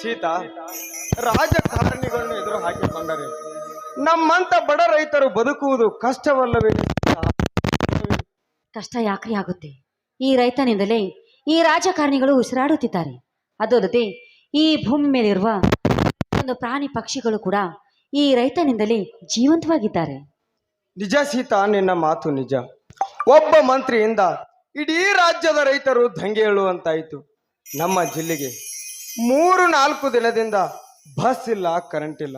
ಸೀತಾ, ರಾಜಕಾರಣಿಗಳನ್ನು ಎದುರು ಹಾಕಿಕೊಂಡರೆ ನಮ್ಮಂತ ಬಡ ರೈತರು ಬದುಕುವುದು ಕಷ್ಟವಲ್ಲವೇ? ಕಷ್ಟ ಯಾಕ್ರಿ ಆಗುತ್ತೆ? ಈ ರೈತನಿಂದಲೇ ಈ ರಾಜಕಾರಣಿಗಳು ಉಸಿರಾಡುತ್ತಿದ್ದಾರೆ. ಅದಲ್ಲದೆ ಈ ಭೂಮಿ ಮೇಲಿರುವ ಒಂದು ಪ್ರಾಣಿ ಪಕ್ಷಿಗಳು ಕೂಡ ಈ ರೈತನಿಂದಲೇ ಜೀವಂತವಾಗಿದ್ದಾರೆ. ನಿಜ ಸೀತಾ, ನಿನ್ನ ಮಾತು ನಿಜ. ಒಬ್ಬ ಮಂತ್ರಿಯಿಂದ ಇಡೀ ರಾಜ್ಯದ ರೈತರು ದಂಗೆ ಏಳುವಂತಾಯಿತು. ನಮ್ಮ ಜಿಲ್ಲೆಗೆ 3-4 ದಿನದಿಂದ ಬಸ್ ಇಲ್ಲ, ಕರೆಂಟ್ ಇಲ್ಲ.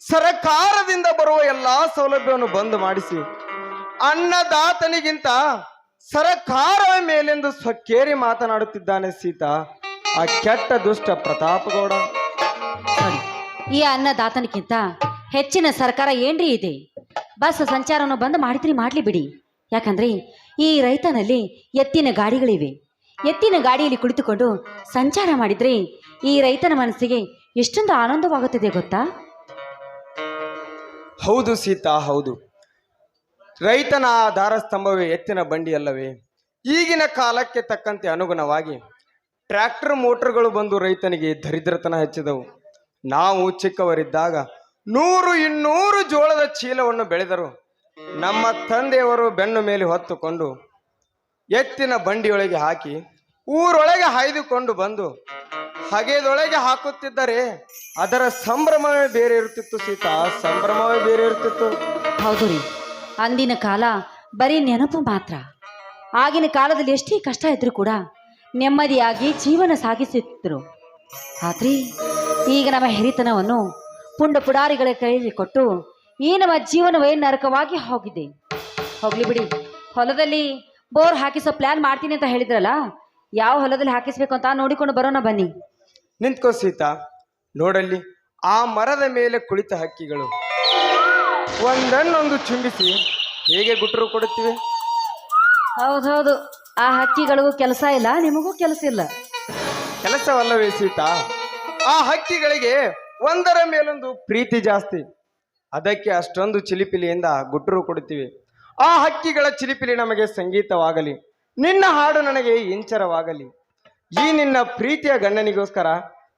ಸರಕಾರದಿಂದ ಬರುವ ಎಲ್ಲಾ ಸೌಲಭ್ಯವನ್ನು ಬಂದ್ ಮಾಡಿಸಿ ಅನ್ನದಾತನಿಗಿಂತ ಸರಕಾರವೇ ಮೇಲೆಂದು ಸ್ವಕ್ಕೇರಿ ಮಾತನಾಡುತ್ತಿದ್ದಾನೆ ಸೀತಾ, ಆ ಕೆಟ್ಟ ದುಷ್ಟ ಪ್ರತಾಪಗೌಡ. ನೋಡಿ, ಈ ಅನ್ನದಾತನಿಗಿಂತ ಹೆಚ್ಚಿನ ಸರ್ಕಾರ ಏನ್ರಿ ಇದೆ? ಬಸ್ ಸಂಚಾರವನ್ನು ಬಂದ್ ಮಾಡಿದ್ರಿ ಮಾಡ್ಲಿ ಬಿಡಿ. ಯಾಕಂದ್ರೆ ಈ ರೈತನಲ್ಲಿ ಎತ್ತಿನ ಗಾಡಿಗಳಿವೆ. ಎತ್ತಿನ ಗಾಡಿಯಲ್ಲಿ ಕುಳಿತುಕೊಂಡು ಸಂಚಾರ ಮಾಡಿದ್ರೆ ಈ ರೈತನ ಮನಸ್ಸಿಗೆ ಎಷ್ಟೊಂದು ಆನಂದವಾಗುತ್ತದೆ ಗೊತ್ತಾ? ಹೌದು ಸೀತಾ, ಹೌದು. ರೈತನ ಆಧಾರ ಸ್ತಂಭವೇ ಎತ್ತಿನ ಬಂಡಿ ಅಲ್ಲವೇ? ಈಗಿನ ಕಾಲಕ್ಕೆ ತಕ್ಕಂತೆ ಅನುಗುಣವಾಗಿ ಟ್ರ್ಯಾಕ್ಟರ್ ಮೋಟರ್ಗಳು ಬಂದು ರೈತನಿಗೆ ದರಿದ್ರತನ ಹೆಚ್ಚಿದವು. ನಾವು ಚಿಕ್ಕವರಿದ್ದಾಗ 100-200 ಜೋಳದ ಚೀಲವನ್ನು ಬೆಳೆದರು. ನಮ್ಮ ತಂದೆಯವರು ಬೆನ್ನು ಮೇಲೆ ಹೊತ್ತುಕೊಂಡು ಎತ್ತಿನ ಬಂಡಿಯೊಳಗೆ ಹಾಕಿ ಊರೊಳಗೆ ಹಾಯ್ದುಕೊಂಡು ಬಂದು ಹಗೆದೊಳಗೆ ಹಾಕುತ್ತಿದ್ದರೆ ಅದರ ಸಂಭ್ರಮವೇ ಬೇರೆ ಇರುತ್ತಿತ್ತು ಸೀತಾ, ಸಂಭ್ರಮವೇ ಬೇರೆ ಇರುತ್ತಿತ್ತು. ಹೌದು ರೀ, ಅಂದಿನ ಕಾಲ ಬರೀ ನೆನಪು ಮಾತ್ರ. ಆಗಿನ ಕಾಲದಲ್ಲಿ ಎಷ್ಟೇ ಕಷ್ಟ ಇದ್ರೂ ಕೂಡ ನೆಮ್ಮದಿಯಾಗಿ ಜೀವನ ಸಾಗಿಸುತ್ತಿದ್ದರು. ಆದ್ರೆ ಈಗ ನಮ್ಮ ಹಿರಿತನವನ್ನು ಪುಂಡಾರಿಗಳ ಕೈಯಲ್ಲಿ ಕೊಟ್ಟು ಈ ನಮ್ಮ ಜೀವನವೇ ನರಕವಾಗಿ ಹೋಗಿದೆ. ಹೋಗ್ಲಿ ಬಿಡಿ, ಹೊಲದಲ್ಲಿ ಬೋರ್ ಹಾಕಿಸೋ ಪ್ಲಾನ್ ಮಾಡ್ತೀನಿ ಅಂತ ಹೇಳಿದ್ರಲ್ಲ, ಯಾವ ಹೊಲದಲ್ಲಿ ಹಾಕಿಸ್ಬೇಕು ಅಂತ ನೋಡಿಕೊಂಡು ಬರೋಣ ಬನ್ನಿ. ನಿಂತ್ಕೋ ಸೀತಾ, ನೋಡಲ್ಲಿ ಆ ಮರದ ಮೇಲೆ ಕುಳಿತ ಹಕ್ಕಿಗಳು ಒಂದನ್ನೊಂದು ಚುಂಬಿಸಿ ಹೇಗೆ ಗುಟ್ರು ಕೊಡುತ್ತಿವೆ. ಹೌದೌದು, ಆ ಹಕ್ಕಿಗಳಿಗೂ ಕೆಲಸ ಇಲ್ಲ, ನಿಮಗೂ ಕೆಲಸ ಇಲ್ಲ. ಕೆಲಸವಲ್ಲವೇ ಸೀತಾ? ಆ ಹಕ್ಕಿಗಳಿಗೆ ಒಂದರ ಮೇಲೊಂದು ಪ್ರೀತಿ ಜಾಸ್ತಿ, ಅದಕ್ಕೆ ಅಷ್ಟೊಂದು ಚಿಲಿಪಿಲಿಯಿಂದ ಗುಟ್ರು ಕೊಡುತ್ತಿವೆ. ಆ ಹಕ್ಕಿಗಳ ಚಿಲಿಪಿಲಿ ನಮಗೆ ಸಂಗೀತವಾಗಲಿ, ನಿನ್ನ ಹಾಡು ನನಗೆ ಇಂಚರವಾಗಲಿ. ಈ ನಿನ್ನ ಪ್ರೀತಿಯ ಗಂಡನಿಗೋಸ್ಕರ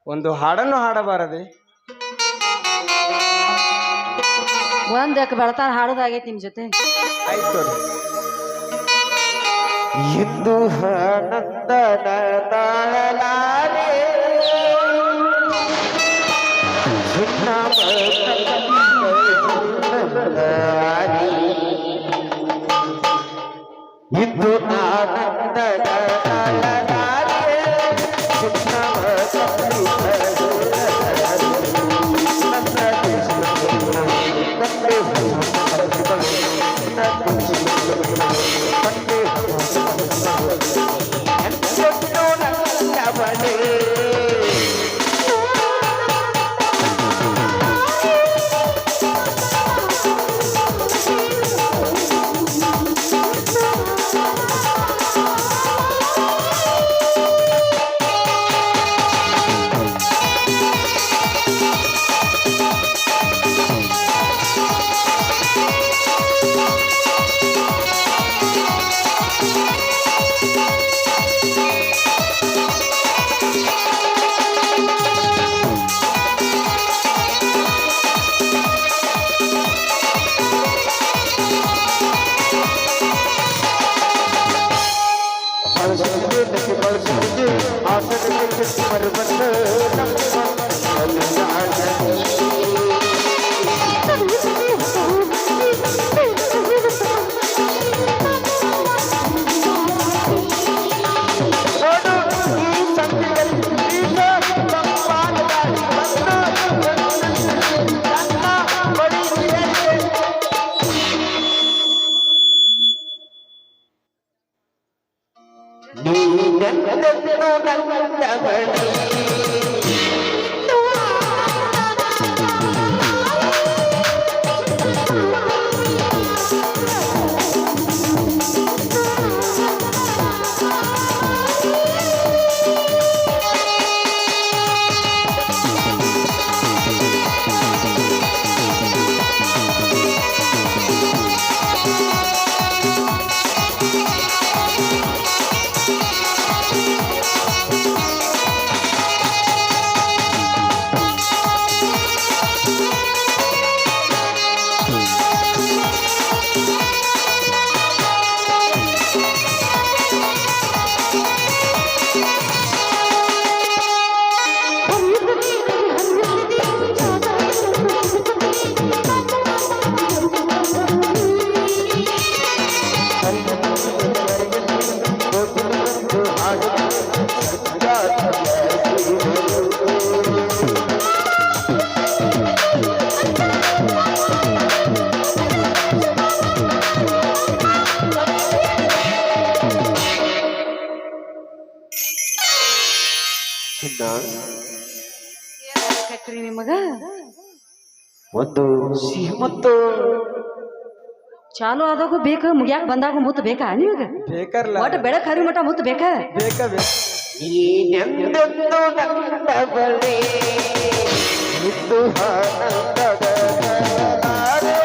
ಒಂದು ಹಾಡನ್ನು ಹಾಡಬಾರದೆ? ಒಂದಕ್ಕೆ ಬೆಳತಾನ ಹಾಡೋದಾಗೈತಿ ನಿಮ್ ಜೊತೆ. ಆಯ್ತು. ಇಂದು ಆನಂದನ ತಾಳಲಾರೆ ಇಂದು ಆನಂದನ ತಾಳಲಾರೆ ಇನ್ನ ಕಟ್ರಿ ನಿಮಗ ಒಂದು ಸಿಹಿ ಮತ್ತು ಚಾಲು ಆದಾಗೂ ಬೇಕು, ಮುಗ್ಯಾಕ ಬಂದಾಗ ಮುತ್ತು ಬೇಕಾ ನಿಮಗ? ಬೇಕರ್ಲ ಒಟ್ಟು ಬೆಳಕ್ ಹರಿ ಮಠ ಮುತ್ತು ಬೇಕಾ? ಬೇಕ ಬೇಕ ನೀನೆಂದೆಂದು ನನ್ನ ಬಳಿ ಇದ್ದು ಆನಂದದ ಕಡಲಾರೆ.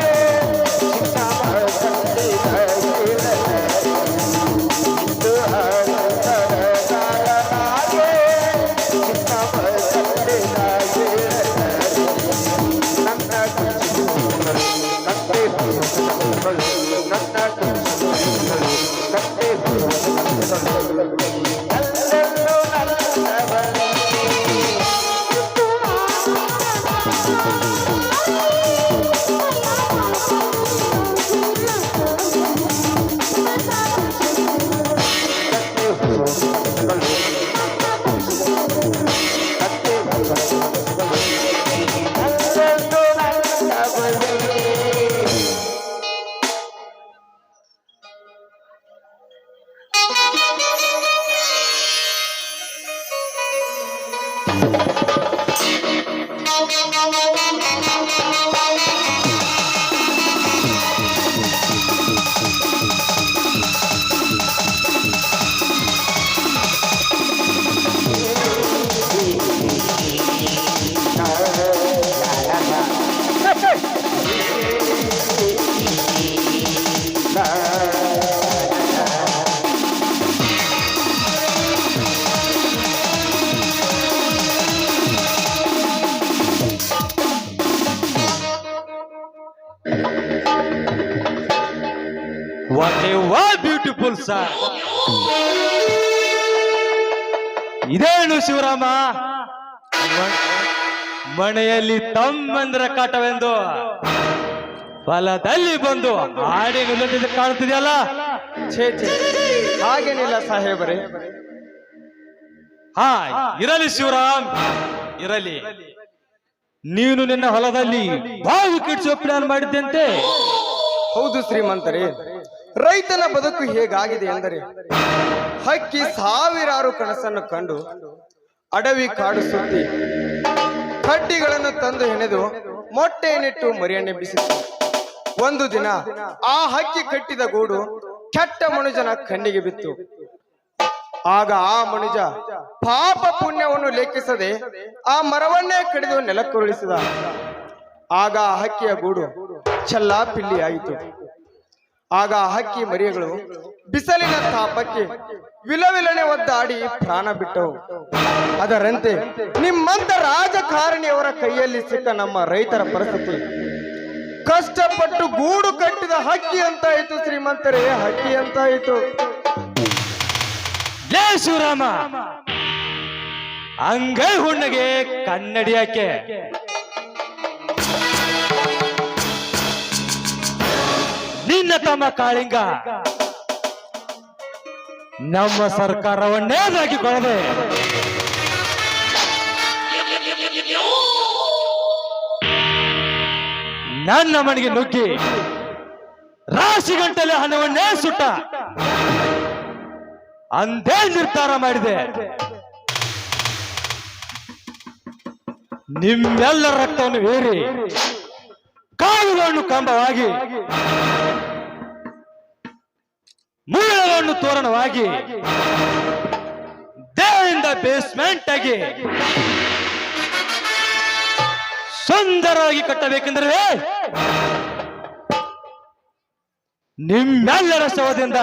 ಚಿನ್ನವ ತಂದೆಯಾಗಿರಲಿ, ಇದ್ದು ಆನಂದದ ಕಡಲಾರೆ. ಚಿನ್ನವ ತಂದೆಯಾಗಿರಲಿ, ನನ್ನ ಕುಸುಮಗಳು, ಕತ್ತೆ ಕುಸುಮಗಳು, ನನ್ನ ಕುಸುಮಗಳು, ಕತ್ತೆ ಕುಸುಮಗಳು. Beautiful sir. ಇದೇನು ಶಿವರಾಮ, ಮನೆಯಲ್ಲಿ ತಮ್ಮಂದ್ರ ಕಾಟವೆಂದು ಹೊಲದಲ್ಲಿ ಬಂದು ಆಡಿ ನಿಲ್ಲುತ್ತಿದ್ದ ಕಾಣುತ್ತಿದೆಯಲ್ಲ? ಛೇ ಛೇ, ಹಾಗೇನಿಲ್ಲ ಸಾಹೇಬರೇ. ಹಾ, ಇರಲಿ ಶಿವರಾಮ್, ಇರಲಿ. ನೀನು ನಿನ್ನ ಹೊಲದಲ್ಲಿ ಬಾವಿ ಕಿಡ್ಸೋ ಪ್ಲಾನ್ ಮಾಡಿದ್ದಂತೆ. ಹೌದು ಶ್ರೀಮಂತರೇ, ರೈತನ ಬದುಕು ಹೇಗಾಗಿದೆ ಎಂದರೆ ಹಕ್ಕಿ ಸಾವಿರಾರು ಕನಸನ್ನು ಕಂಡು ಅಡವಿ ಕಾಡು ಸುತ್ತಿ ಕಡ್ಡಿಗಳನ್ನು ತಂದು ಹೆಣೆದು ಮೊಟ್ಟೆಯನ್ನಿಟ್ಟು ಮರಿಯನ್ನೆಬ್ಬಿಸಿತು. ಒಂದು ದಿನ ಆ ಹಕ್ಕಿ ಕಟ್ಟಿದ ಗೂಡು ಕೆಟ್ಟ ಮನುಜನ ಕಣ್ಣಿಗೆ ಬಿತ್ತು. ಆಗ ಆ ಮನುಜ ಪಾಪ ಪುಣ್ಯವನ್ನು ಲೆಕ್ಕಿಸದೆ ಆ ಮರವನ್ನೇ ಕಡಿದು ನೆಲಕ್ಕುರುಳಿಸಿದ. ಆಗ ಆ ಹಕ್ಕಿಯ ಗೂಡು ಚೆಲ್ಲಾಪಿಲ್ಲಿ ಆಯಿತು. ಆಗ ಆ ಹಕ್ಕಿ ಮರಿಗಳು ಬಿಸಿಲಿನ ತಾಪಕ್ಕೆ ವಿಲವಿಲನೆ ಒದ್ದಾಡಿ ಪ್ರಾಣ ಬಿಟ್ಟವು. ಅದರಂತೆ ನಿಮ್ಮಂತ ರಾಜಕಾರಣಿಯವರ ಕೈಯಲ್ಲಿ ಸಿಕ್ಕ ನಮ್ಮ ರೈತರ ಪರಿಸ್ಥಿತಿ ಕಷ್ಟಪಟ್ಟು ಗೂಡು ಕಟ್ಟಿದ ಹಕ್ಕಿ ಅಂತಾಯಿತು ಶ್ರೀಮಂತರೇ, ಹಕ್ಕಿ ಅಂತಾಯಿತು. ಲೇ ಶಿವರಾಮ, ಅಂಗೈ ಹುಣ್ಣಿಗೆ ಕನ್ನಡಿಯಾಕೆ ನಿನ್ನ ತಮ್ಮ ಕಾಳಿಂಗ ನಮ್ಮ ಸರ್ಕಾರವನ್ನೇ ಹಾಕಿಕೊಳ್ಳದೆ ನನ್ನ ಮನೆಗೆ ನುಗ್ಗಿ ರಾಶಿ ಗಂಟಲೆ ಹಣವನ್ನೇ ಸುಟ್ಟ. ಅಂದೇ ನಿರ್ಧಾರ ಮಾಡಿದೆ, ನಿಮ್ಮೆಲ್ಲರ ರಕ್ತವನ್ನು ಏರಿ ಕಾಲುಗಳನ್ನು ಕಂಬವಾಗಿ ಮೂಲಗಳನ್ನು ತೋರಣವಾಗಿ ದೇಹದಿಂದ ಬೇಸ್ಮೆಂಟ್ ಆಗಿ ಸುಂದರವಾಗಿ ಕಟ್ಟಬೇಕೆಂದರೆ ನಿಮ್ಮೆಲ್ಲರ ಶವದಿಂದ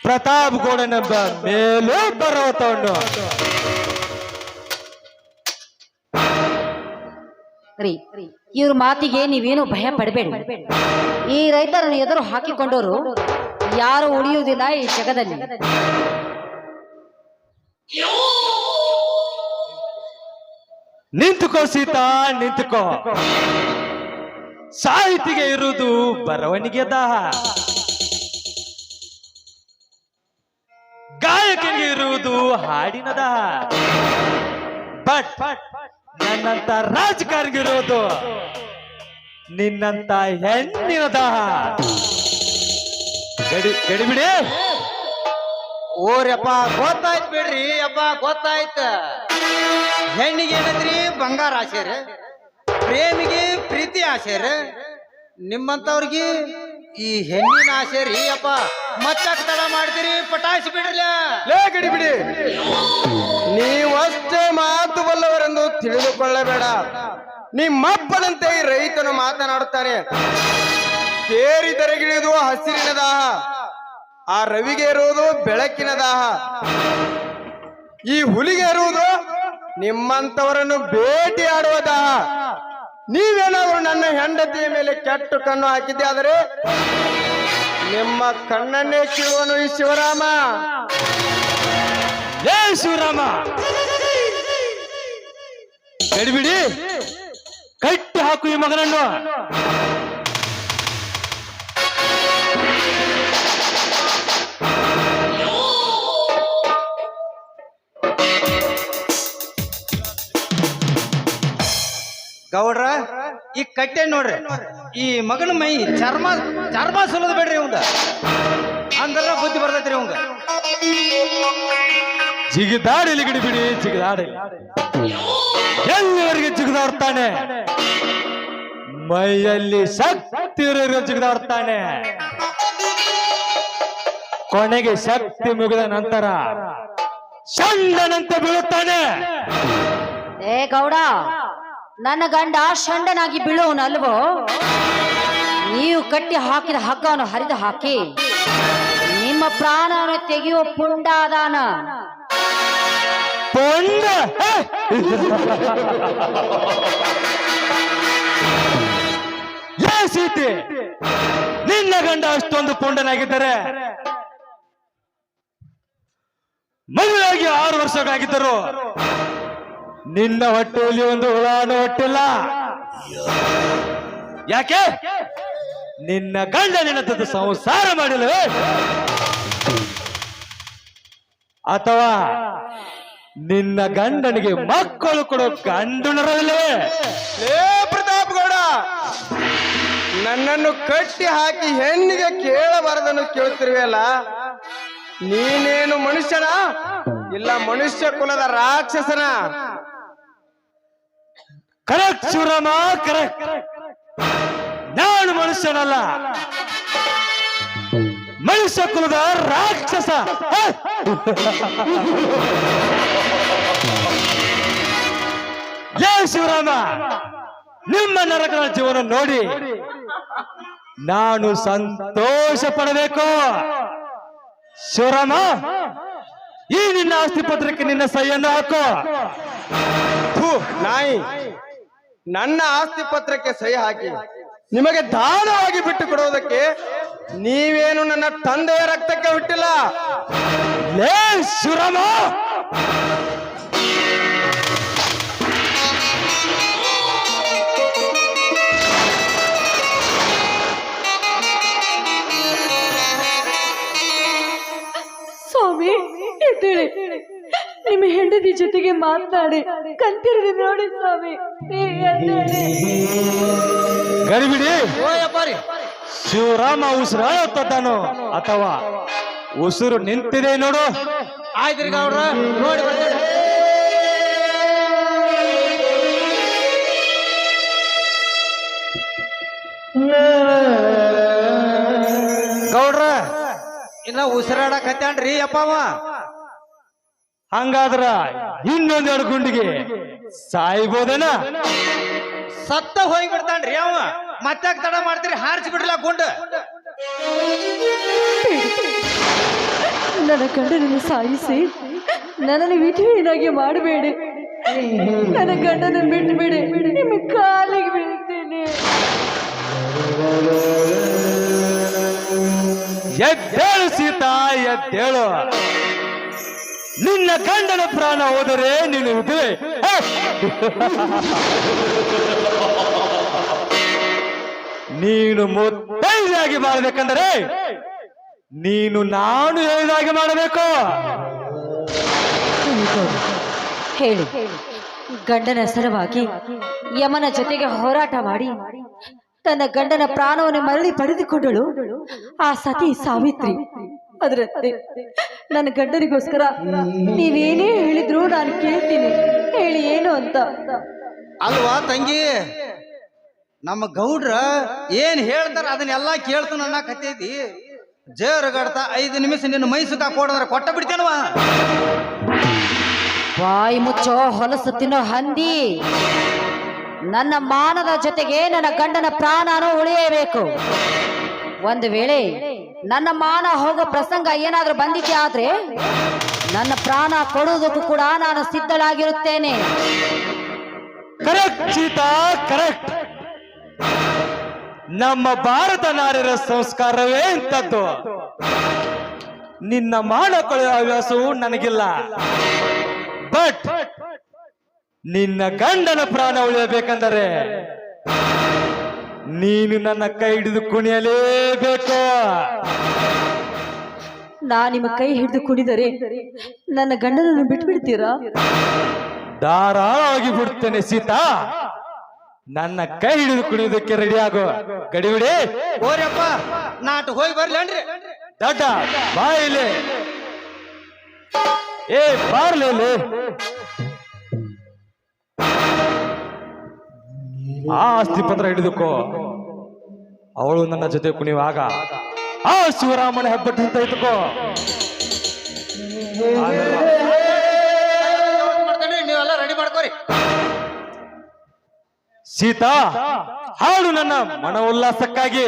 ಪ್ರತಾಪ್ ಗೌಡನೆಂಬ ಮೇಲೂ ಪರ್ವತವನ್ನು ರೀ, ಇವ್ರ ಮಾತಿಗೆ ನೀವೇನು ಭಯ ಪಡಬೇಡಿ. ಈ ರೈತರನ್ನು ಎದುರು ಹಾಕಿಕೊಂಡವರು ಯಾರು ಉಳಿಯುವುದಿಲ್ಲ ಈ ಜಗದಲ್ಲಿ. ನಿಂತುಕೋ ಸೀತಾ, ನಿಂತುಕೋ. ಸಾಹಿತಿಗೆ ಇರುವುದು ಬರವಣಿಗೆ ದಾಹ, ಗಾಯಕನಿಗೆ ಇರುವುದು ಹಾಡಿನ ದಾಹ. ಬಟ್ ನನ್ನಂತ ರಾಜಕಾರಣಿಗಿರೋದು ನಿನ್ನಂತ ಹೆಣ್ಣಿನ ದಾಹ. ಗಡಿಬಿಡಿ ಓರ್ಯಪ್ಪ ಗೊತ್ತಾಯ್ತು ಬಿಡ್ರಿ ಅಪ್ಪ ಗೊತ್ತಾಯ್ತ. ಹೆಣ್ಣಿಗೆ ಏನಂದ್ರಿ ಬಂಗಾರ ಆಸೆರ, ಪ್ರೇಮಿಗೆ ಪ್ರೀತಿ ಆಸೆರ, ನಿಮ್ಮಂತವ್ರಿಗೆ ಈ ಹೆಣ್ಣಿನ ಆಸೆ ರೀ ಅಪ್ಪ. ಮತ್ತಾಕ ತಡ ಮಾಡ್ತೀರಿ, ಪಟಾಯಿಸಿ ಬಿಡ್ರಲ್ಲ. ಲೇ ಗಡಿಬಿಡಿ, ನೀವಷ್ಟೇ ಮಾತು ಬಲ್ಲವರೆಂದು ತಿಳಿದುಕೊಳ್ಳಬೇಡ. ನಿಮ್ಮಪ್ಪನಂತೆ ಈ ರೈತನು ಮಾತನಾಡುತ್ತಾನೆ. ಕೇರಿ ತೆರೆಗಿಳಿದು ಹಸಿರಿನ ದಾಹ, ಆ ರವಿಗೆ ಇರುವುದು ಬೆಳಕಿನ ದಾಹ, ಈ ಹುಲಿಗೆ ಇರುವುದು ನಿಮ್ಮಂತವರನ್ನು ಭೇಟಿಯಾಡುವ ದಾಹ. ನೀವೇನಾದರೂ ನನ್ನ ಹೆಂಡತಿಯ ಮೇಲೆ ಕೆಟ್ಟ ಕಣ್ಣು ಹಾಕಿದ್ದೆ ಆದರೆ ನಿಮ್ಮ ಕಣ್ಣನ್ನೇ ಕೀಳುವನು ಈ ಶಿವರಾಮ. ಏ ಶಿವರಾಮ, ಗಡಿಬಿಡಿ ಕಟ್ಟಿ ಹಾಕು ಈ ಮಗನನ್ನು. ಗೌಡ್ರ ಈ ಕಟ್ಟೆ ನೋಡ್ರಿ, ಈ ಮಗನ ಮೈ ಚರ್ಮ ಚರ್ಮ ಸುಲದ್ ಬೇಡ್ರಿ ಇವಂಗ, ಅಂದ್ರ ಬುದ್ಧಿ ಬರ್ತೈತ್ರಿ ಇವಂಗ. ಜಿಗಿದಾಡಲಿ ಗಡಿಬಿಡಿ, ಜಿಗಿದಾಡಲಿ. ಎಲ್ಲಿವರೆಗೆ ಜಿಗಿದಾಡ್ತಾನೆ, ಮೈಯಲ್ಲಿ ಶಕ್ತಿ ಇರೋರಿಗೆ ಜಿಗಿದಾಡ್ತಾನೆ. ಕೊನೆಗೆ ಶಕ್ತಿ ಮುಗಿದ ನಂತರ ಷಂಡನಂತೆ ಬೀಳುತ್ತಾನೆ. ಏ ಗೌಡ, ನನ್ನ ಗಂಡ ಷಂಡನಾಗಿ ಬೀಳುವನಲ್ವೋ? ನೀವು ಕಟ್ಟಿ ಹಾಕಿದ ಹಗ್ಗವನ್ನು ಹರಿದು ಹಾಕಿ ನಿಮ್ಮ ಪ್ರಾಣವನ್ನು ತೆಗೆಯುವ ಪುಂಡಾದಾನ. ಪೊಂಡ ಏ ಸೀತೆ, ನಿನ್ನ ಗಂಡ ಅಷ್ಟೊಂದು ಪುಂಡನಾಗಿದ್ದರೆ ಮದುವೆಯಾಗಿ 6 ವರ್ಷಗಳಾಗಿದ್ದರು ನಿನ್ನ ಹೊಟ್ಟೆಯಲ್ಲಿ ಒಂದು ಹುಳಾನು ಹೊಟ್ಟಿಲ್ಲ. ಯಾಕೆ? ನಿನ್ನ ಗಂಡ ನಿನ್ನ ಜೊತೆ ಸಂಸಾರ ಮಾಡಿಲ್ಲವೇ? ಅಥವಾ ನಿನ್ನ ಗಂಡನಿಗೆ ಮಕ್ಕಳು ಕೊಡೋ ಗಂಡನರಲ್ಲವೇ? ಲೇ ಪ್ರತಾಪ್ ಗೌಡ, ನನ್ನನ್ನು ಕಟ್ಟಿ ಹಾಕಿ ಹೆಣ್ಣಿಗೆ ಕೇಳಬಾರದನ್ನು ಕೇಳುತ್ತಿರುವೆಯಲ್ಲ. ನೀನೇನು ಮನುಷ್ಯನ ಇಲ್ಲ ಮನುಷ್ಯ ಕುಲದ ರಾಕ್ಷಸನ? Correct Shivarama, correct. ನಾನು ಮನುಷ್ಯನಲ್ಲ, ಮನುಷ್ಯ ಕುಲದ ರಾಕ್ಷಸ. ಏ ಶಿವರಾಮ, ನಿಮ್ಮ ನರಕದ ಜೀವನ ನೋಡಿ ನಾನು ಸಂತೋಷ ಪಡಬೇಕು. ಶಿವರಾಮ, ಈ ನಿನ್ನ ಆಸ್ತಿ ಪತ್ರಕ್ಕೆ ನಿನ್ನ ಸಹಿಯನ್ನು ಹಾಕೋ. ಥು, ನಾಯಿ, ನನ್ನ ಆಸ್ತಿ ಪತ್ರಕ್ಕೆ ಸಹಿ ಹಾಕಿ ನಿಮಗೆ ದಾನವಾಗಿ ಬಿಟ್ಟು ಕೊಡುವುದಕ್ಕೆ ನೀವೇನು ನನ್ನ ತಂದೆಯ ರಕ್ತಕ್ಕೆ ಹುಟ್ಟಿಲ್ಲ. ಲೇ ಶಿವರಾಮ, ಸ್ವಾಮಿ ಎದ್ದೇಳಿ, ನಿಮ್ಮ ಹೆಂಡತಿ ಜೊತೆಗೆ ಮಾತನಾಡಿ ಕಂತಿರುಗಿ ನೋಡಿ ಸ್ವಾಮಿ. ಗಡಿಬಿಡಿ, ಓಯಪ್ಪ ರೀ, ಶಿವರಾಮ ಉಸಿರಾಡುತ್ತಾನೋ ಅಥವಾ ಉಸಿರು ನಿಂತಿದೆ ನೋಡು. ಆಯ್ತ್ರಿ ಗೌಡ್ರ, ನೋಡಿ ಬರ್ತೀರಿ. ಗೌಡ್ರ ಇನ್ನ ಉಸಿರಾಡಕತ್ತಾನ್ರಿ ಅಪ್ಪವ. ಹಂಗಾದ್ರ ಇನ್ನೊಂದೆರಡು ಗುಂಡಿಗೆ ಸಾಯ್ಬೋದೇನ? ಸತ್ತ ಹೋಗಿ ಬಿಡ್ತಾನ್ರಿ ಅವ. ಮತ್ತಾಗ ತಡ ಮಾಡ್ತೀರಿ, ಹಾರಿಸಿ ಬಿಡ್ಲ ಗುಂಡ. ನನ್ನ ಗಂಡನನ್ನು ಸಾಯಿಸಿ ನನ್ನನ್ನು ವಿಧವೆಯನ್ನಾಗಿ ಮಾಡಬೇಡಿ. ನನ್ನ ಗಂಡನ ಬಿಟ್ಟುಬಿಡಿ, ನಿಮ್ಮ ಕಾಲಿಗೆ ಬೀಳ್ತೇನೆ. ಎದ್ದೇಳು ಸೀತಾ, ಎದ್ದೇಳು. ನಿನ್ನ ಗಂಡನ ಪ್ರಾಣ ಹೋದರೆ ನೀನು ವಿಧವೆ. ನೀನು ಮುತ್ತೈದೆಯಾಗಿ ಮಾಡಬೇಕಂದರೆ ನೀನು ನಾನು ಹೇಳಿದಾಗೆ ಮಾಡಬೇಕು. ಹೇಳು, ಗಂಡನ ಸಲುವಾಗಿ ಯಮನ ಜೊತೆಗೆ ಹೋರಾಟ ಮಾಡಿ ತನ್ನ ಗಂಡನ ಪ್ರಾಣವನ್ನು ಮರಳಿ ಪಡೆದುಕೊಂಡಳು ಆ ಸತಿ ಸಾವಿತ್ರಿ ಅದ್ರತ್ತೆ ನನ್ನ ಗಂಡನಿಗೋಸ್ಕರ ನೀವೇನೇ ಹೇಳಿದ್ರು ನಾನು ಕೇಳ್ತೀನಿ, ಹೇಳಿ ಏನು ಅಂತ. ಅಲ್ವಾ ತಂಗಿ, ನಮ್ಮ ಗೌಡ್ರ ಏನ್ ಹೇಳ್ತಾರ ಅದನ್ನೆಲ್ಲ ಕೇಳ್ತು ನನ್ನ ಕತ್ತೈತಿ. ಜೇರುಗಡ್ತ 5 ನಿಮಿಷ ನಿನ್ನ ಮೈ ಸುಖ ಕೊಡಂದ್ರೆ ಕೊಟ್ಟ ಬಿಡ್ತೇನವ. ಬಾಯಿ ಮುಚ್ಚೋ ಹೊಲಸು ತಿನ್ನೋ ಹಂದಿ. ನನ್ನ ಮಾನದ ಜೊತೆಗೆ ನನ್ನ ಗಂಡನ ಪ್ರಾಣನೂ ಉಳಿಯಬೇಕು. ಒಂದು ವೇಳೆ ನನ್ನ ಮಾನ ಹೋಗೋ ಪ್ರಸಂಗ ಏನಾದ್ರೂ ಬಂದಿದ್ದೆ ಆದ್ರೆ ನನ್ನ ಪ್ರಾಣ ಕೊಡುವುದಕ್ಕೂ ಕೂಡ ನಾನು ಸಿದ್ಧಳಾಗಿರುತ್ತೇನೆ. Correct Sita, correct. ನಮ್ಮ ಭಾರತ ನಾರ್ಯರ ಸಂಸ್ಕಾರವೇ ಇಂಥದ್ದು. ನಿನ್ನ ಮಾನ ಕೊಳೆಯುವ ಹವ್ಯಾಸವು ನನಗಿಲ್ಲ. ಬಟ್ ನಿನ್ನ ಗಂಡನ ಪ್ರಾಣ ಉಳಿಯಬೇಕಂದರೆ ನೀನು ನನ್ನ ಕೈ ಹಿಡಿದು ಕುಣಿಯಲೇಬೇಕು. ನಾ ನಿಮ್ಮ ಕೈ ಹಿಡಿದು ಕುಣಿದರೆ ನನ್ನ ಗಂಡನನ್ನು ಬಿಟ್ಬಿಡ್ತೀರಾ? ಧಾರಾಳವಾಗಿ ಬಿಡ್ತೇನೆ ಸೀತಾ. ನನ್ನ ಕೈ ಹಿಡಿದು ಕುಣಿಯೋದಕ್ಕೆ ರೆಡಿ ಆಗೋ. ಗಡಿಬಿಡಿ ಓರಪ್ಪ, ನಾಟ್ ಹೋಗಿ ಬರ್ಲೇನ್ರಿ? ದಡ್ಡ ಬಾ ಇಲ್ಲಿ. ಏ ಬಾರ್ಲಿ ಇಲ್ಲಿ. ಆ ಆಸ್ತಿ ಪತ್ರ ಹಿಡಿದುಕೋ. ಅವಳು ನನ್ನ ಜೊತೆ ಕುಣಿಯುವಾಗ ಆ ಶಿವರಾಮನ ಹೆಬ್ಬಟ್ಟು ಅಂತ ಇಟ್ಕೋ. ನೀವೆಲ್ಲ ರೆಡಿ ಮಾಡ್ಕೋರಿ. ಸೀತಾ, ಹಾಡು ನನ್ನ ಮನ ಉಲ್ಲಾಸಕ್ಕಾಗಿ.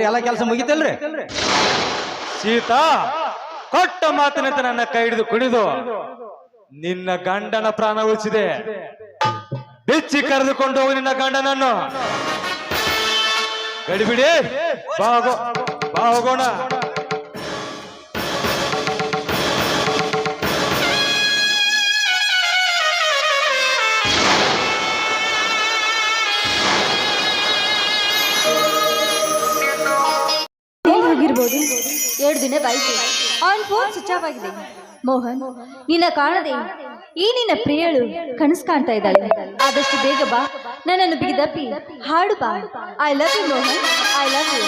ಹೋಗ್ರಿ, ಎಲ್ಲ ಕೆಲಸ ಮುಗಿತಲ್ರಿ? ಸೀತಾ, ಕೊಟ್ಟ ಮಾತಿನಂತೆ ನನ್ನ ಕೈ ಹಿಡಿದು ಕುಡಿದು ನಿನ್ನ ಗಂಡನ ಪ್ರಾಣ ಉಳಿಸಿದೆ. ಬಿಚ್ಚಿ ಕರೆದುಕೊಂಡು ಹೋಗಿ ನಿನ್ನ ಗಂಡನನ್ನು. ಗಡಿಬಿಡಿ, ಬಾ ಹೋಗೋಣ. ಹೋಗಿರ್ಬೋದು. 2 ದಿನ ಬಾಯ್ತು, ಅವನ್ ಫೋನ್ ಸ್ವಿಚ್ ಆಫ್ ಆಗಿದೆ. ಮೋಹನ್, ನಿನ್ನ ಕಾಣದೆ ಈ ನಿನ್ನ ಪ್ರಿಯಳು ಕನಸು ಕಾಣ್ತಾ ಇದ್ದಾಳೆ. ಆದಷ್ಟು ಬೇಗ ಬಾ, ನನ್ನನ್ನು ಬಿಗಿದಪ್ಪಿ ಹಾಡು ಬಾ. I love you Mohan, I love you.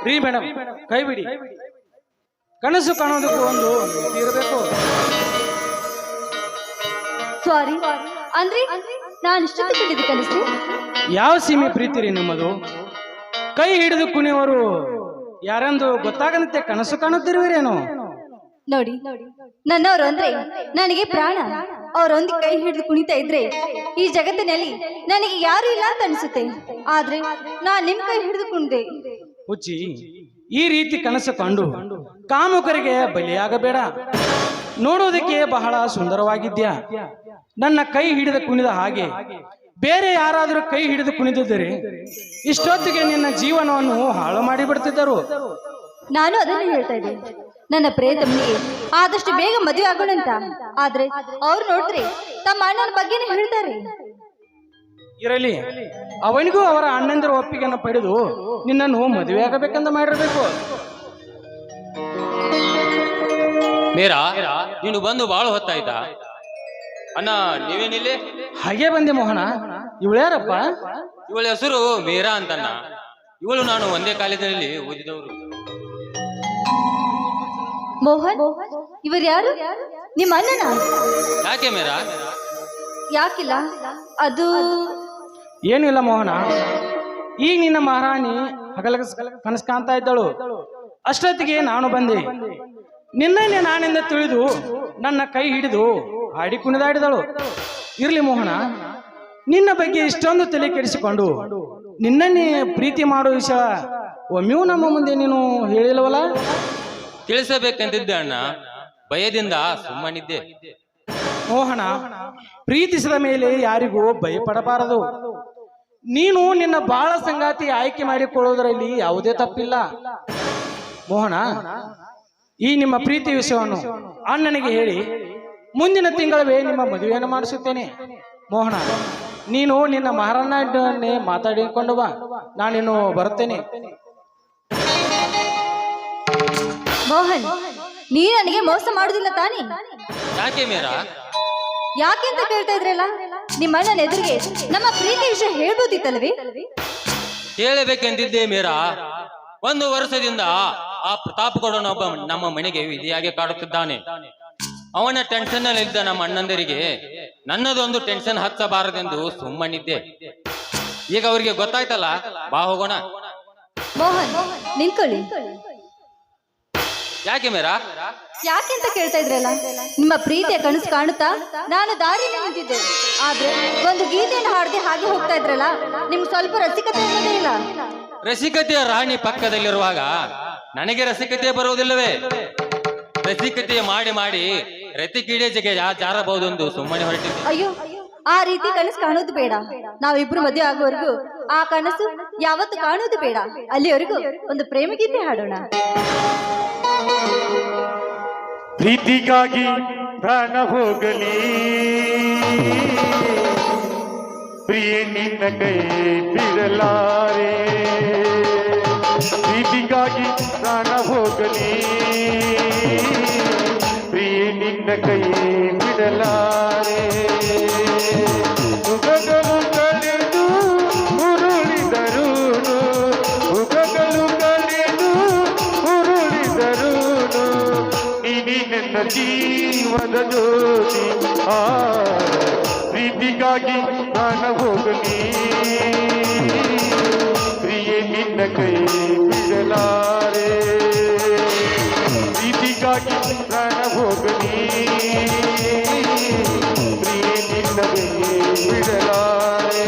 ರೀ ಮೇಡಮ್, ಕೈ ಬಿಡಿ. ಕನಸು ಕಾಣೋದಕ್ಕೂ ಒಂದು ಮಿತಿ ಇರಬೇಕು. ಸಾರಿ ಅಂದ್ರೆ ನಾನು ಇಷ್ಟೊತ್ತು ಕೇಳಿದ ಕನಸು. ಯಾವ ಸೀಮೆ ಪ್ರೀತಿ ರೀ ನಿಮ್ಮದು? ಕೈ ಹಿಡಿದು ಕುಣಿಯವರು ಯಾರೆಂದು ಗೊತ್ತಾಗದಂತೆ ಕನಸು ಕಾಣುತ್ತಿರುವಿರೇನು? ನೋಡಿ, ನನ್ನವರು ಅಂದ್ರೆ ನನಗೆ ಪ್ರಾಣ. ಅವರೊಂದು ಕೈ ಹಿಡಿದು ಕುಣಿತಾ ಇದ್ರೆ ಈ ಜಗತ್ತಿನಲ್ಲಿ ನನಗೆ ಯಾರು ಇಲ್ಲ ಅಂತ ಅನಿಸುತ್ತೆ. ಆದ್ರೆ ನಾನ್ ನಿಮ್ ಕೈ ಹಿಡಿದು ಕುಣಿದೆ. ಹುಚ್ಚಿ, ಈ ರೀತಿ ಕನಸು ಕಂಡು ಕಾಮುಕರಿಗೆ ಬಲಿಯಾಗಬೇಡ. ನೋಡೋದಕ್ಕೆ ಬಹಳ ಸುಂದರವಾಗಿದ್ಯಾ. ನನ್ನ ಕೈ ಹಿಡಿದು ಕುಣಿದ ಹಾಗೆ ಬೇರೆ ಯಾರಾದರೂ ಕೈ ಹಿಡಿದು ಕುಣಿದಿದ್ದರೆ ಇಷ್ಟೊತ್ತಿಗೆ ನಿನ್ನ ಜೀವನವನ್ನು ಹಾಳು ಮಾಡಿಬಿಡ್ತಿದ್ದರು. ನಾನು ಅದನ್ನು ಹೇಳ್ತಾ ಇದ್ದೆ, ನನ್ನ ಪ್ರೇತಮ್ಮನಿಗೆ ಆದಷ್ಟು ಬೇಗ ಮದುವೆ ಆಗೋಣ ಅಂತ. ಆದ್ರೆ ಅವ್ರು ನೋಡಿದ್ರೆ ತಮ್ಮ ಅಣ್ಣನ ಬಗ್ಗೆನೇ ಹೇಳ್ತಾರೆ. ಇರಲಿ, ಅವನಿಗೂ ಅವರ ಅಣ್ಣಂದಿರ ಒಪ್ಪಿಗೆಯನ್ನು ಪಡೆದು ನಿನ್ನನ್ನು ಮದುವೆ ಆಗಬೇಕಂತ ಮಾಡಿರ್ಬೇಕು. ಮೇರಾ, ನೀನು ಬಂದು ಬಹಳ ಹೊತ್ತಾಯ್ತಾ? ಅಣ್ಣ, ನೀವೇನಿಲ್ಲಿ? ಹಾಗೆ ಬಂದೆ ಮೋಹನ. ಇವಳು ಯಾರಪ್ಪ? ಇವಳ ಹೆಸರು ಮೀರಾ ಅಂತಣ್ಣ. ಇವಳು ನಾನು ಒಂದೇ ಕಾಲೇಜಿನಲ್ಲಿ ಓದಿದವರು. ಮೋಹನ್, ಇವರು ಯಾರು? ನಿಮ್ಮ ಅಣ್ಣನ? ಯಾಕೆ ಮೇರಾ? ಯಾಕಿಲ್ಲ, ಅದು ಏನಿಲ್ಲ ಮೋಹನ, ಈಗ ನಿನ್ನ ಮಹಾರಾಣಿ ಹಗಲ ಕನಸು ಕಾಣ್ತಾ ಇದ್ದಳು. ಅಷ್ಟೊತ್ತಿಗೆ ನಾನು ಬಂದೆ. ನಿನ್ನೆ ನಾನಿಂದ ತಿಳಿದು ನನ್ನ ಕೈ ಹಿಡಿದು ಹಾಡಿ ಕುಣಿದಾಡಿದಳು. ಇರ್ಲಿ ಮೋಹನ, ನಿನ್ನ ಬಗ್ಗೆ ಇಷ್ಟೊಂದು ತಲೆ ಕೆಡಿಸಿಕೊಂಡು ನಿನ್ನನ್ನೇ ಪ್ರೀತಿ ಮಾಡೋ ವಿಷಯ ಒಮ್ಮೆಯೂ ನಮ್ಮ ಮುಂದೆ ನೀನು ಹೇಳಿಲ್ಲವಲ್ಲ? ತಿಳಿಸಬೇಕಂತಿದ್ದೆ ಅಣ್ಣ, ಭಯದಿಂದ ಸುಮ್ಮನಿದ್ದೆ. ಮೋಹನ, ಪ್ರೀತಿಸಿದ ಮೇಲೆ ಯಾರಿಗೂ ಭಯಪಡಬಾರದು. ನೀನು ನಿನ್ನ ಬಾಳ ಸಂಗಾತಿ ಆಯ್ಕೆ ಮಾಡಿಕೊಳ್ಳುವುದರಲ್ಲಿ ಯಾವುದೇ ತಪ್ಪಿಲ್ಲ. ಮೋಹನ, ಈ ನಿಮ್ಮ ಪ್ರೀತಿ ವಿಷಯವನ್ನು ಅಣ್ಣನಿಗೆ ಹೇಳಿ ಮುಂದಿನ ತಿಂಗಳವೇ ನಿಮ್ಮ ಮದುವೆಯನ್ನು ಮಾಡಿಸುತ್ತೇನೆ. ಮೋಹನ, ನೀನು ನಿನ್ನ ಮಹಾರಾಣನೇ ಮಾತಾಡಿಕೊಂಡು ಬಾ, ನಾನಿನ್ನು ಬರುತ್ತೇನೆ. ಮೋಹನ್, ನೀ ನನಗೆ ಮೋಸ ಮಾಡುದಿಲ್ಲ ತಾನೇ? ಯಾಕೆ ಮೇರಾ? ಯಾಕೆ ಅಂತ ಕೇಳ್ತಾ ಇದ್ರಲ್ಲ? ನಿಮ್ಮ ಅಣ್ಣನ ಎದುರಿಗೆ ನಮ್ಮ ಪ್ರೀತಿ ವಿಷಯ ಹೇಳ್ಬೋದಿತ್ತಲ್ವೇ? ಹೇಳಬೇಕೆಂದಿದ್ದೆ ಮೀರಾ. 1 ವರ್ಷದಿಂದ ಆ ಪ್ರತಾಪಗೌಡನೊಬ್ಬ ನಮ್ಮ ಮನೆಗೆ ವಿಧಿಯಾಗಿ ಕಾಡುತ್ತಿದ್ದಾನೆ. ಅವನ ಟೆನ್ಷನ್ ನಲ್ಲಿದ್ದ ನಮ್ಮ ಅಣ್ಣಂದರಿಗೆ ನನ್ನದೊಂದು ಟೆನ್ಷನ್ ಹಚ್ಚಬಾರದೆಂದು ಸುಮ್ಮನಿದ್ದೆ. ಈಗ ಅವರಿಗೆ ಗೊತ್ತಾಯ್ತಲ್ಲ, ಬಾ ಹೋಗೋಣ. ಮೋಹನ್, ನಿಂತ್ಕೊಳ್ಳಿ. ಯಾಕೆ ಮೇರಾ? ಯಾಕೆ ಅಂತ ಕೇಳ್ತಾ ಇದ್ರಲ್ಲ? ನಿಮ್ಮ ಪ್ರೀತಿಯ ಕನಸು ಕಾಣುತ್ತಾ ನಾನು ದಾರಿಯಲ್ಲಿ ನಿಂತಿದ್ದೆ. ಆದ್ರೆ ಒಂದು ಗೀತೆಯನ್ನು ಹಾಡದೆ ಹಾಗೆ ಹೋಗ್ತಾ ಇದ್ರಲ್ಲ, ನಿಮ್ಗೆ ಸ್ವಲ್ಪ ರಸಿಕತೆ ಅನ್ನೋದೇ ಇಲ್ಲ. ರಸಿಕತೆಯ ರಾಣಿ ಪಕ್ಕದಲ್ಲಿರುವಾಗ ನನಗೆ ರಸಿಕತೆ ಬರುವುದಿಲ್ಲವೇ? ರಸಿಕತೆ ಮಾಡಿ ಮಾಡಿ ರತಿ ಕೀಡೇಜಿಗೆ ಜಾರಬಹುದೆಂದು ಸುಮ್ಮನೆ ಹೊರಟಿದ್ದೆ. ಅಯ್ಯೋ, ಆ ರೀತಿ ಕನಸು ಕಾಣೋದು ಬೇಡ. ನಾವಿಬ್ರು ಮದುವೆ ಆಗುವವರೆಗೂ ಆ ಕನಸು ಯಾವತ್ತು ಕಾಣೋದು ಬೇಡ. ಅಲ್ಲಿವರೆಗೂ ಒಂದು ಪ್ರೇಮ ಗೀತೆ ಹಾಡೋಣ. ಪ್ರೀತಿಗಾಗಿ ಪ್ರಾಣ ಹೋಗಲಿ, ಪ್ರಿಯ ನಿನ್ನ ಕೈ ಬಿಡಲಾರೆ. ಪ್ರೀತಿಗಾಗಿ ಪ್ರಾಣ ಹೋಗಲಿ, ಪ್ರಿಯ ನಿನ್ನ ಕೈ ಬಿಡಲಾರೆ. ಯುಗಗಳು ಕಳೆದು ಉರುಳಿದರು, ಯುಗಗಳು ಕಳೆದು ಉರುಳಿದರು, ನಿನ್ನ ಜೀವದ ಜ್ಯೋತಿ. ಪ್ರೀತಿಗಾಗಿ ಪ್ರಾಣ ಹೋಗಲಿ, ಪ್ರಿಯ ನಿನ್ನ ಕೈ ಬಿಡಲಾರೆ. ಪ್ರೀತಿಗಾಗಿ ಪ್ರಾಣ ಹೋಗಲಿ, ಪ್ರಿಯ ನಿನ್ನ ಕೈ ಬಿಡಲಾರೆ.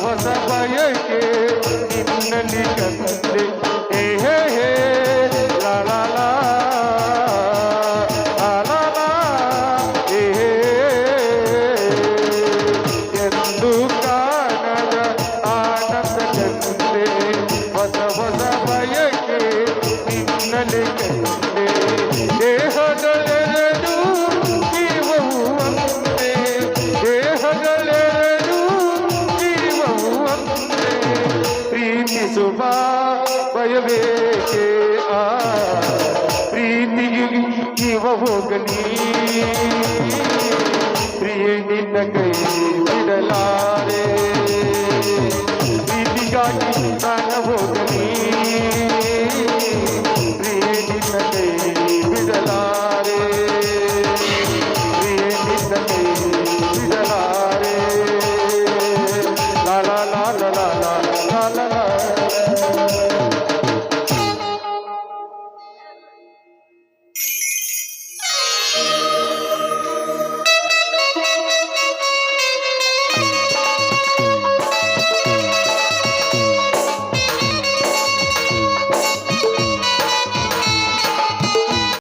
ಹೊಸ ಬಯಕೆ ನಿನ್ನಲ್ಲಿ ಕಂಡೆ ಹೇ ಹೇ ಹೇ ಲಾ ಲಾ ಲಾ ಲಾ ಲಾ ಲಾ ಹೇ ಹೇ ಎಂದು ಕಾಣದ ಆನಂದ ಕಂಡೆ ಹೊಸ ಹೊಸ ಬಯಕೆ ನಿನ್ನಲ್ಲಿ ಕಂಡೆ ದೇಹಗಳೆರಡು ಜೀವವು ಒಂದೇ ದೇಹಗಳೆರಡು ಜೀವವು ಒಂದೇ ಪ್ರೀತಿಸುವ ಭಯವೇಕೆ ಆ ಪ್ರೀತಿಯು ಜೀವ ಹೋಗಲಿ ಪ್ರಿಯ ನಿನ್ನ ಕೈ ಬಿಡಲಾರೆ ಪ್ರೀತಿಗಾಗಿ